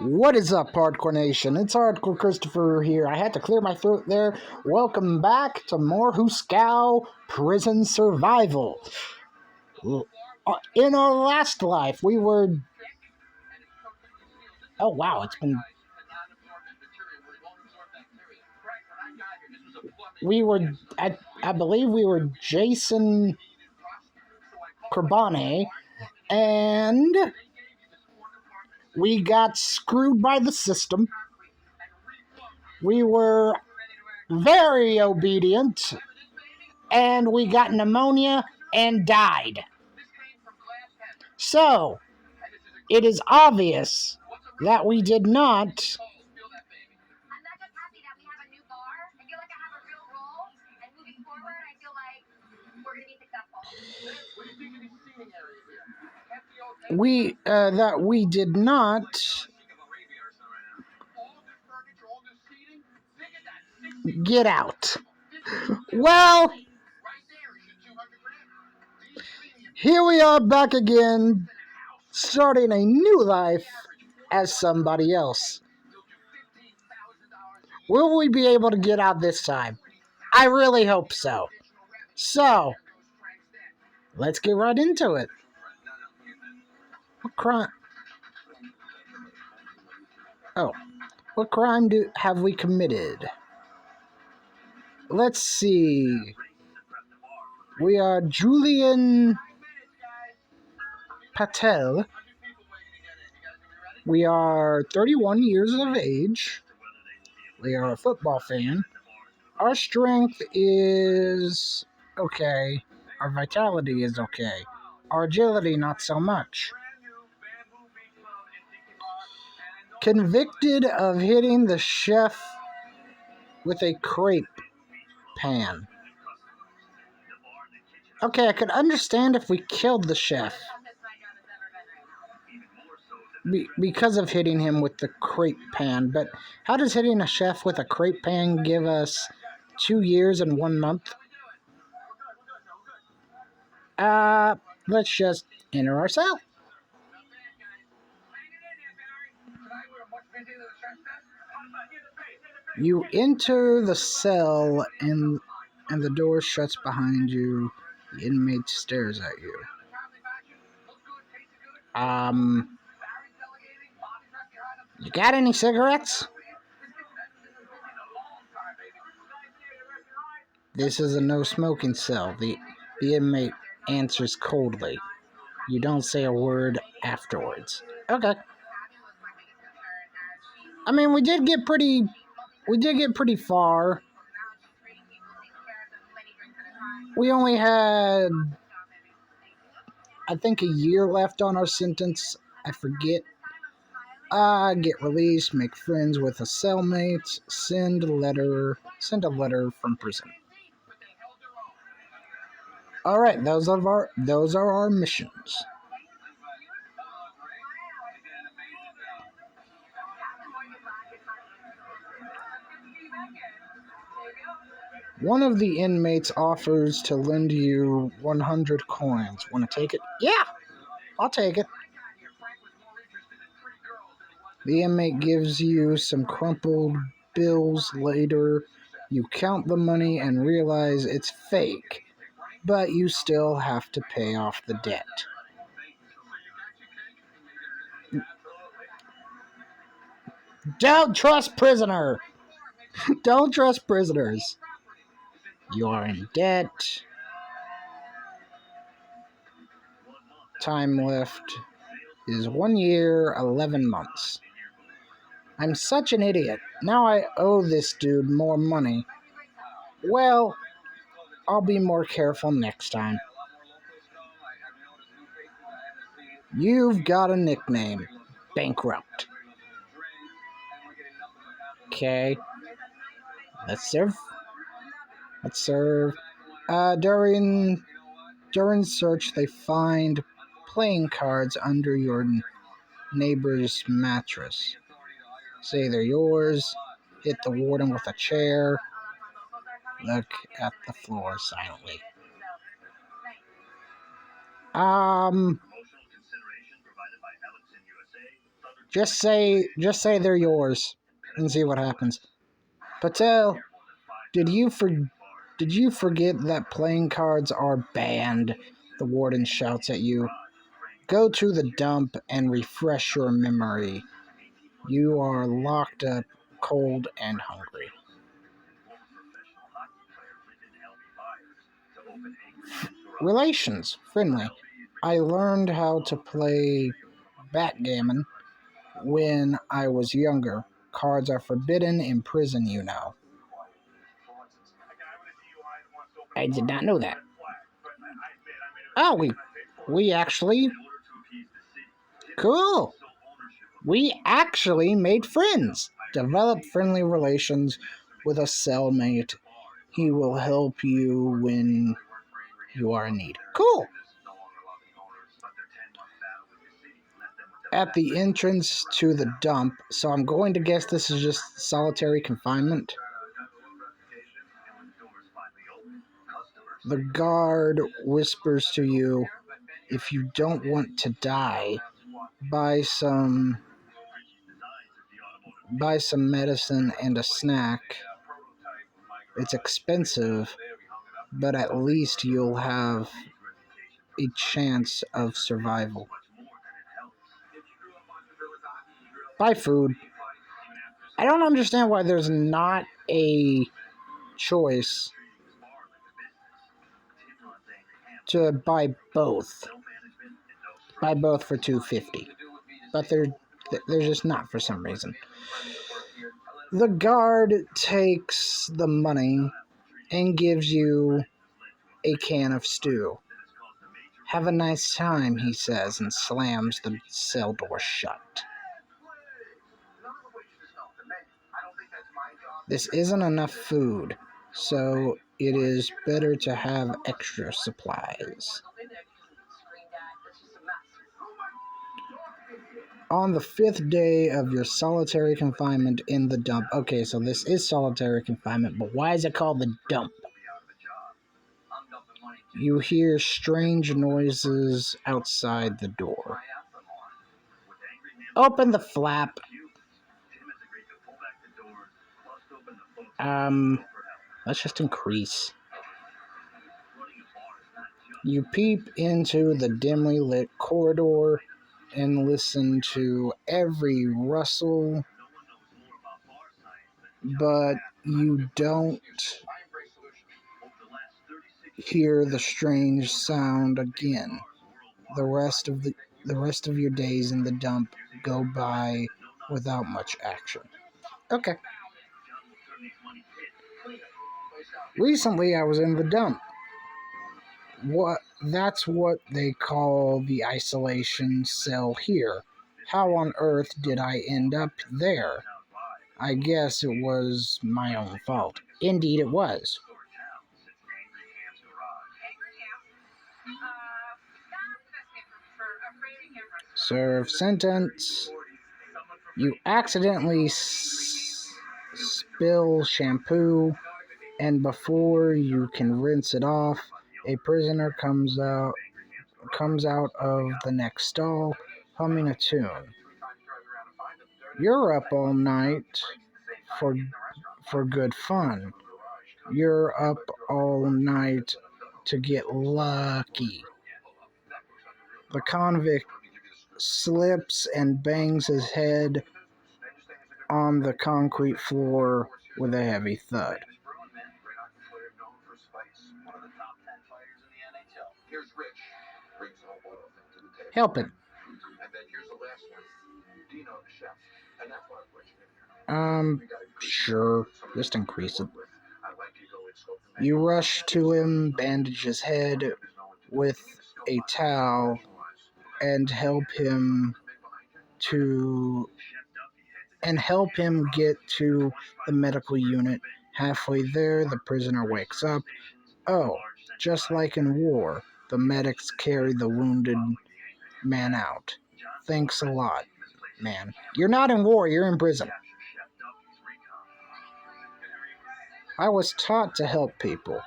What is up, Hardcore Nation? It's Hardcore Christopher here. I had to clear my throat there. Welcome back to more hoosegow prison survival. In our last life, we were... Oh, wow, it's been... We were... I believe we were Jason Corbane, and we got screwed by the system. We were very obedient, and we got pneumonia and died. So, it is obvious that we did not we did not get out. Well, here we are back again, starting a new life as somebody else. Will we be able to get out this time? I really hope so. So, let's get right into it. What crime? Oh, what crime have we committed? Let's see. We are Julian Patel. We are 31 years of age. We are a football fan. Our strength is okay. Our vitality is okay. Our agility, not so much. Convicted of hitting the chef with a crepe pan. Okay, I could understand if we killed the chef because of hitting him with the crepe pan, but how does hitting a chef with a crepe pan give us 2 years and 1 month? Let's just enter our cell. You enter the cell and the door shuts behind you. The inmate stares at you. You got any cigarettes? This is a no-smoking cell. The inmate answers coldly. You don't say a word afterwards. Okay. I mean, we did get pretty far. We only had, I think, a year left on our sentence. I forget. Get released, make friends with a cellmate, send a letter from prison. All right, those are our missions. One of the inmates offers to lend you 100 coins. Want to take it? Yeah, I'll take it. The inmate gives you some crumpled bills. Later, you count the money and realize it's fake, but you still have to pay off the debt. Don't trust prisoner. Don't trust prisoners. You are in debt. Time left is 1 year, 11 months. I'm such an idiot. Now I owe this dude more money. Well, I'll be more careful next time. You've got a nickname. Bankrupt. Okay. Let's serve. During search, they find playing cards under your neighbor's mattress. Say they're yours. Hit the warden with a chair. Look at the floor silently. Just say they're yours and see what happens. Patel, did you forget that playing cards are banned? The warden shouts at you. Go to the dump and refresh your memory. You are locked up, cold and hungry. Relations, friendly. I learned how to play backgammon when I was younger. Cards are forbidden in prison, you know. I did not know that. Oh, we actually cool. We actually made friends. Develop friendly relations with a cellmate. He will help you when you are in need. Cool. At the entrance to the dump, so I'm going to guess this is just solitary confinement. The guard whispers to you, if you don't want to die, buy some medicine and a snack. It's expensive, but at least you'll have a chance of survival. Buy food. I don't understand why there's not a choice to buy both. Buy both for $2.50. But they're just not for some reason. The guard takes the money and gives you a can of stew. Have a nice time, he says, and slams the cell door shut. This isn't enough food, so it is better to have extra supplies. On the 5th day of your solitary confinement in the dump. Okay, so this is solitary confinement, but why is it called the dump? You hear strange noises outside the door. Open the flap. Let's just increase. You peep into the dimly lit corridor and listen to every rustle, but you don't hear the strange sound again. The rest of your days in the dump go by without much action. Okay. Recently I was in the dump. That's what they call the isolation cell here. How on earth did I end up there? I guess it was my own fault. Indeed it was. Serve sentence. You accidentally spill shampoo, and before you can rinse it off, a prisoner comes out of the next stall, humming a tune. You're up all night for good fun. You're up all night to get lucky. The convict slips and bangs his head on the concrete floor with a heavy thud. Help him. Sure. Just increase it. You rush to him, bandage his head with a towel, and help him get to the medical unit. Halfway there, the prisoner wakes up. Oh, just like in war, the medics carry the wounded man out. Thanks a lot, man. You're not in war, you're in prison. I was taught to help people.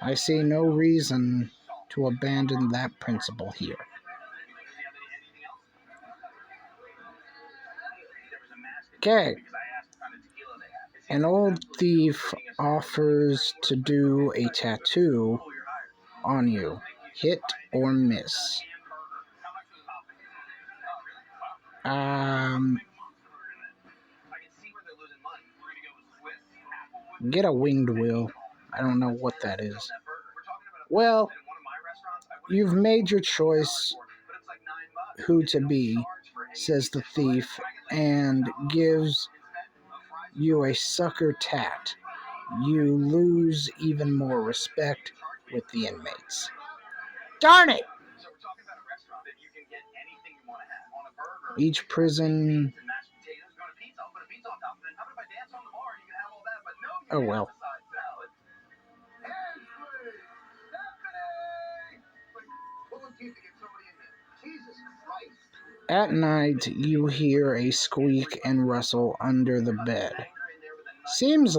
I see no reason to abandon that principle here. Okay. An old thief offers to do a tattoo on you. Hit or miss. Get a winged wheel. I don't know what that is. Well, you've made your choice who to be, says the thief, and gives you a sucker tat. You lose even more respect with the inmates. Darn it! Each prison... Oh well. At night, you hear a squeak and rustle under the bed. Seems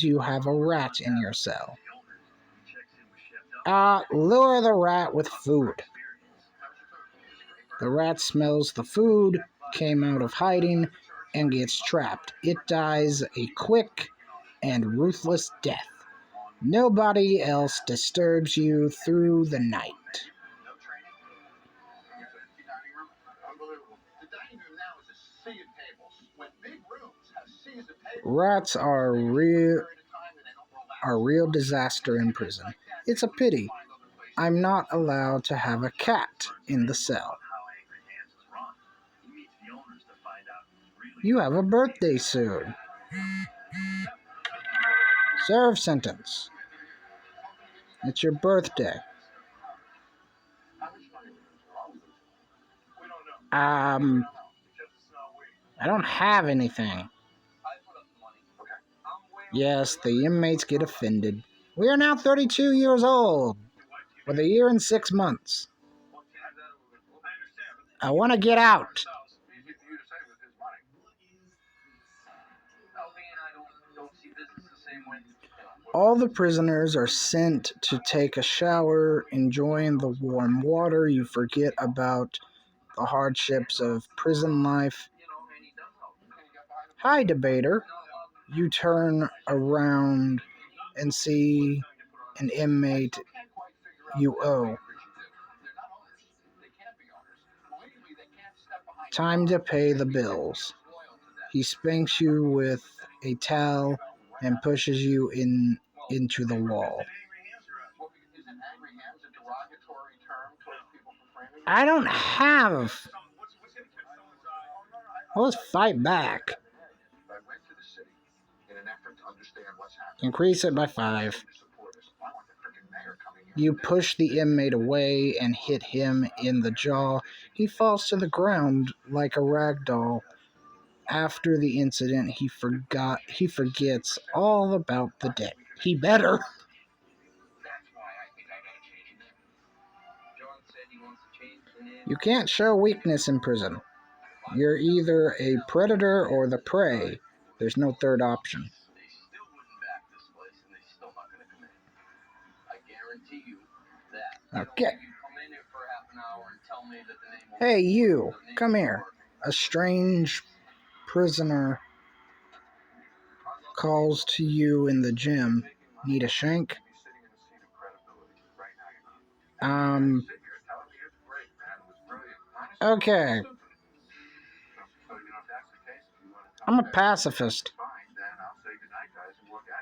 you have a rat in your cell. Lure the rat with food. The rat smells the food, came out of hiding, and gets trapped. It dies a quick and ruthless death. Nobody else disturbs you through the night. Rats are a real disaster in prison. It's a pity I'm not allowed to have a cat in the cell. You have a birthday soon. Serve sentence. It's your birthday. I don't have anything. Yes, the inmates get offended. We are now 32 years old, with a year and 6 months. I want to get out. All the prisoners are sent to take a shower, enjoying the warm water. You forget about the hardships of prison life. Hi, debater. You turn around and see an inmate you owe. Time to pay the bills. He spanks you with a towel and pushes you into the wall. I don't have. Let's fight back. Increase it by 5. You push the inmate away and hit him in the jaw. He falls to the ground like a rag doll. After the incident, he forgets all about the debt. He better. You can't show weakness in prison. You're either a predator or the prey. There's no third option. Okay. Hey, you. Come here. A strange prisoner calls to you in the gym. Need a shank? Okay. I'm a pacifist.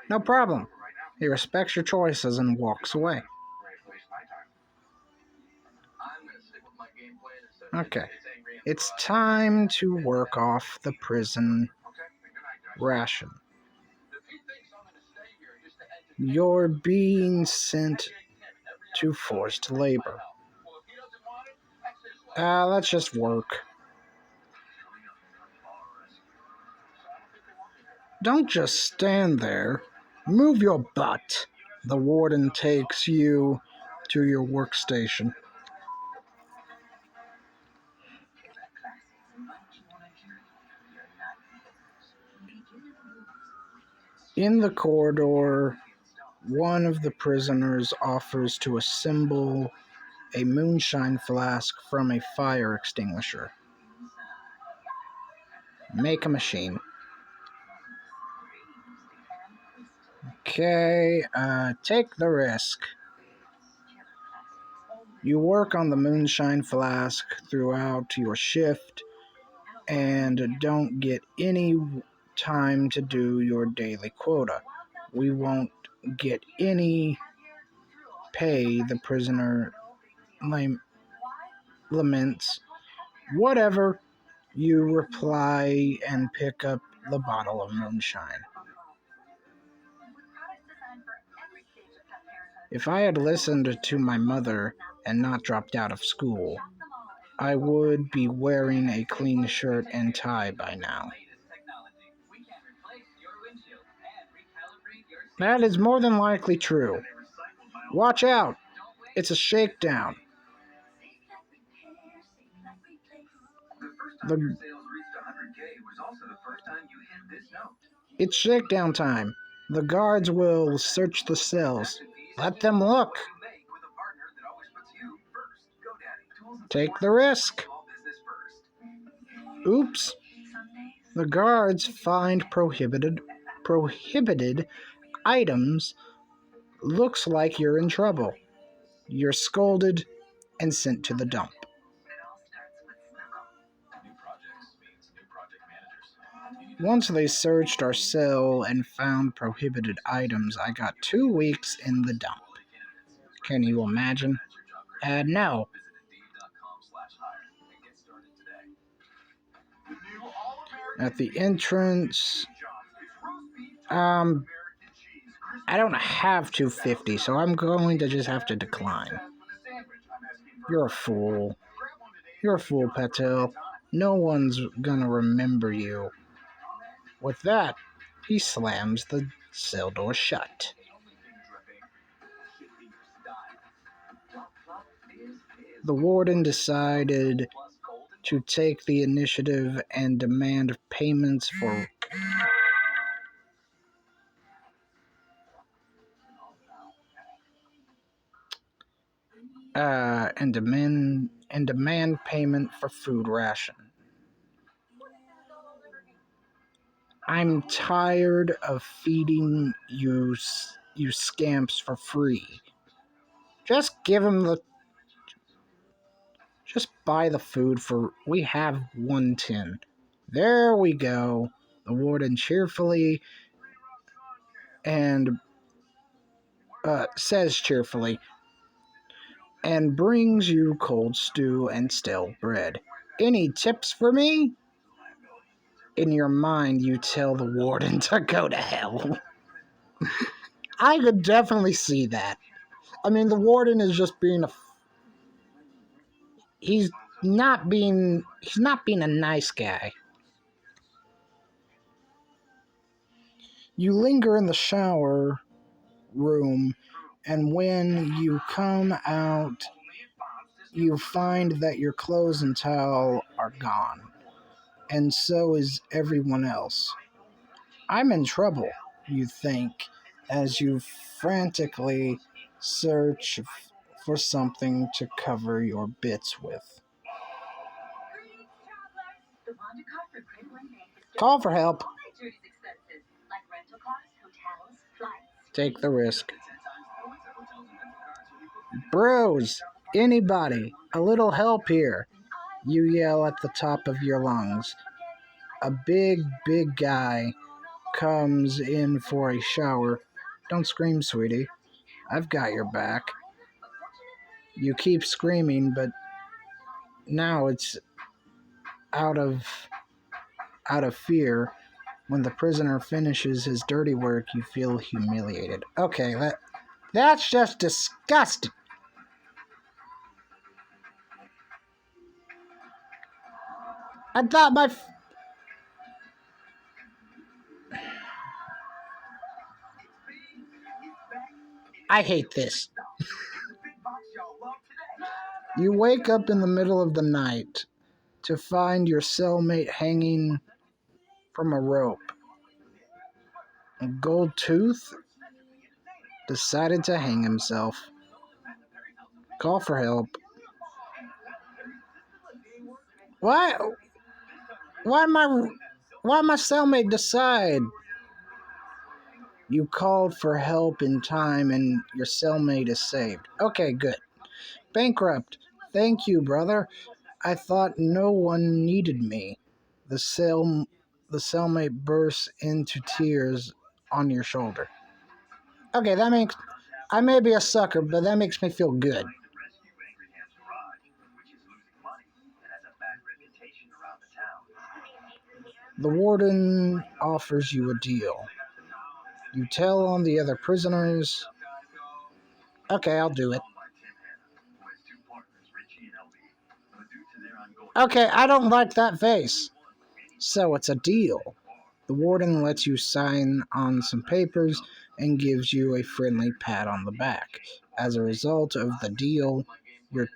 No problem. He respects your choices and walks away. Okay. It's time to work off the prison ration. You're being sent to forced labor. Let's just work. Don't just stand there. Move your butt. The warden takes you to your workstation. In the corridor, one of the prisoners offers to assemble a moonshine flask from a fire extinguisher. Make a machine. Okay, take the risk. You work on the moonshine flask throughout your shift and don't get any time to do your daily quota. We won't get any pay, the prisoner laments. Whatever, you reply and pick up the bottle of moonshine. If I had listened to my mother and not dropped out of school, I would be wearing a clean shirt and tie by now. That is more than likely true. Watch out! It's a shakedown. It's shakedown time. The guards will search the cells. Let them look. Take the risk. Oops. The guards find prohibited items. Looks like you're in trouble. You're scolded and sent to the dump. Once they searched our cell and found prohibited items, I got 2 weeks in the dump. Can you imagine? No. At the entrance, I don't have 250, so I'm going to just have to decline. You're a fool. You're a fool, Patel. No one's gonna remember you. With that, he slams the cell door shut. The warden decided to take the initiative and demand payments for demand payment for food ration. I'm tired of feeding you scamps for free. Just buy the food for. We have 110. There we go. The warden cheerfully and says cheerfully, and brings you cold stew and stale bread. Any tips for me? In your mind, you tell the warden to go to hell. I could definitely see that. I mean, the warden is just being he's not being a nice guy. You linger in the shower room, and when you come out, you find that your clothes and towel are gone, and so is everyone else. I'm in trouble, you think, as you frantically search for something to cover your bits with. Call for help. Take the risk. Bros, anybody, a little help here. You yell at the top of your lungs. A big guy comes in for a shower. Don't scream, sweetie. I've got your back. You keep screaming, but now it's out of fear. When the prisoner finishes his dirty work, you feel humiliated. Okay, that's just disgusting. I thought I hate this. You wake up in the middle of the night to find your cellmate hanging from a rope. Gold Tooth decided to hang himself. Call for help. Why am I... Why my cellmate decide? You called for help in time and your cellmate is saved. Okay, good. Bankrupt. Thank you, brother. I thought no one needed me. The cellmate bursts into tears on your shoulder. Okay, that makes... I may be a sucker, but that makes me feel good. The warden offers you a deal. You tell on the other prisoners. Okay, I'll do it. Okay, I don't like that face. So it's a deal. The warden lets you sign on some papers and gives you a friendly pat on the back. As a result of the deal, you're...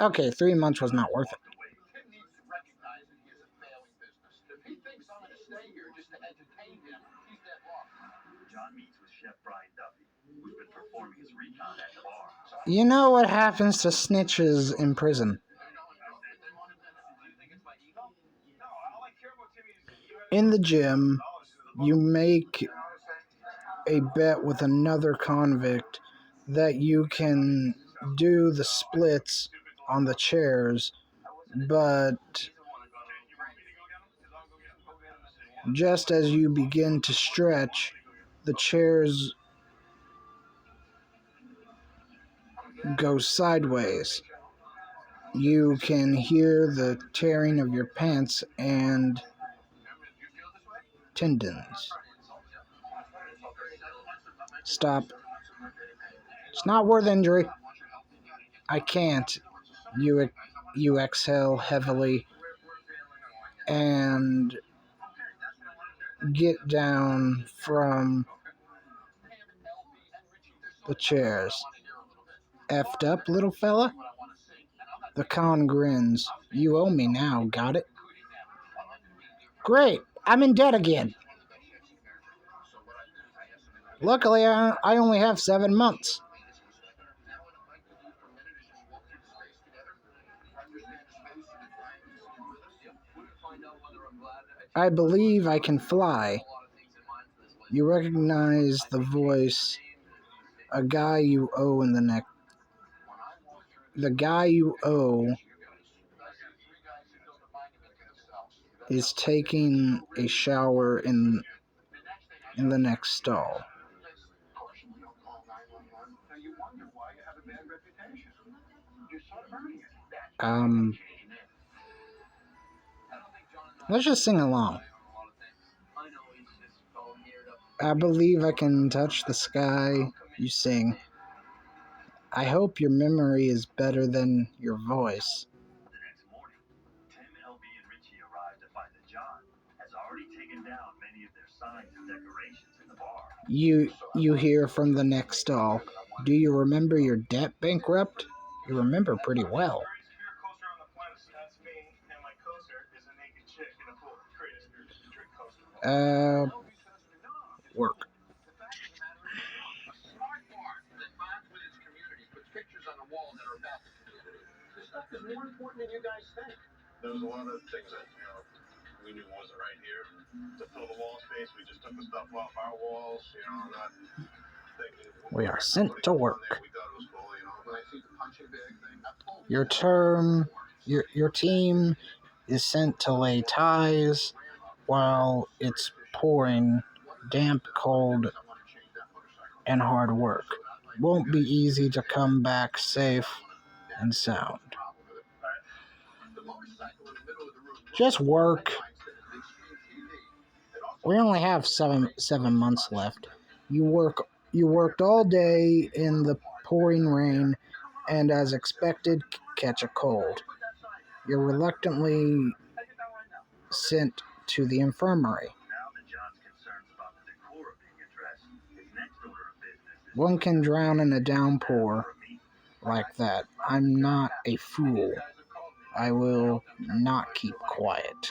Okay, 3 months was not worth it. You know what happens to snitches in prison? In the gym, you make a bet with another convict that you can do the splits on the chairs, but just as you begin to stretch, the chairs go sideways. You can hear the tearing of your pants and tendons. Stop. It's not worth injury. I can't. You exhale heavily and get down from the chairs. Effed up, little fella? The con grins. You owe me now, got it? Great, I'm in debt again. Luckily, I only have 7 months. I believe I can fly. You recognize the voice. A guy you owe in the neck. The guy you owe is taking a shower in the next stall. Let's just sing along. I believe I can touch the sky. You sing. I hope your memory is better than your voice. You hear from the next stall. Do you remember your debt, bankrupt? You remember pretty well. Work. There's a lot of things that, we knew wasn't right here. To fill the wall space, we just took the stuff off our walls, not thinking... We are sent to work. We thought it was cool, When I see the punching bag thing... Your team is sent to lay ties while it's pouring damp, cold, and hard work. Won't be easy to come back safe and sound. Just work. We only have seven months left. You worked all day in the pouring rain, and as expected, catch a cold. You're reluctantly sent to the infirmary. One can drown in a downpour like that. I'm not a fool. I will not keep quiet.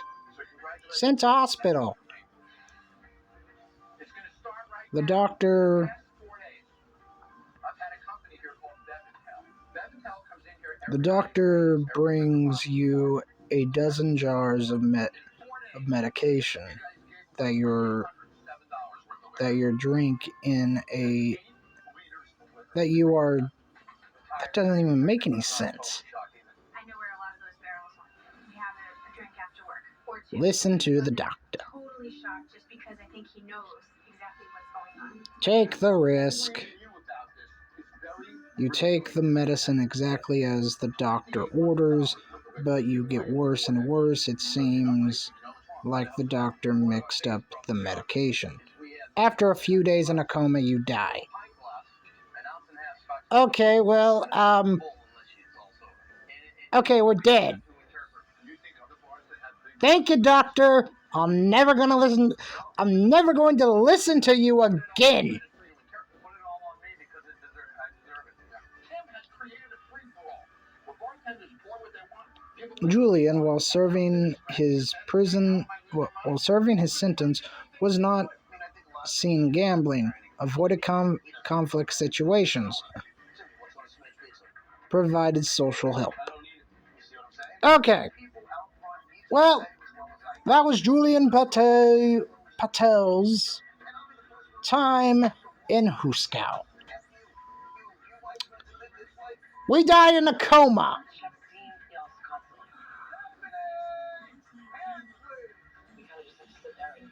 Sent to hospital. The doctor brings you a dozen jars of of medication that your drink in a that you are that doesn't even make any sense. Listen to the doctor. Take the risk. You take the medicine exactly as the doctor orders, but you get worse and worse. It seems like the doctor mixed up the medication. After a few days in a coma, you die. Okay, well, okay, we're dead. Thank you, doctor. I'm never going to listen to you again. Julian, while serving his sentence, was not seen gambling, avoided conflict situations, provided social help. Okay. Well, that was Julian Patel's time in hoosegow. We died in a coma.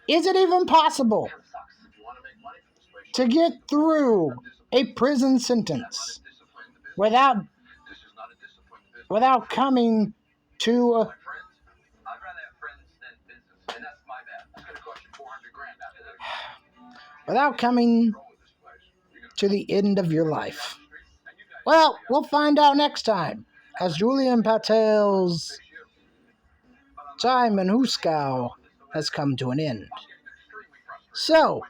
Is it even possible to get through a prison sentence without coming to the end of your life? Well, we'll find out next time, as Julian Patel's time in hoosegow has come to an end. So,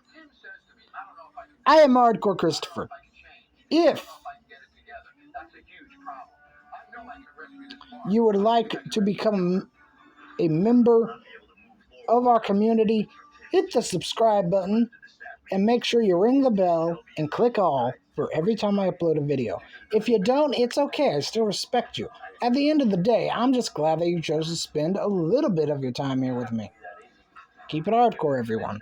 I am Hardcore Christopher. If you would like to become a member of our community, hit the subscribe button and make sure you ring the bell and click all for every time I upload a video. If you don't, it's okay. I still respect you. At the end of the day, I'm just glad that you chose to spend a little bit of your time here with me. Keep it hardcore, everyone.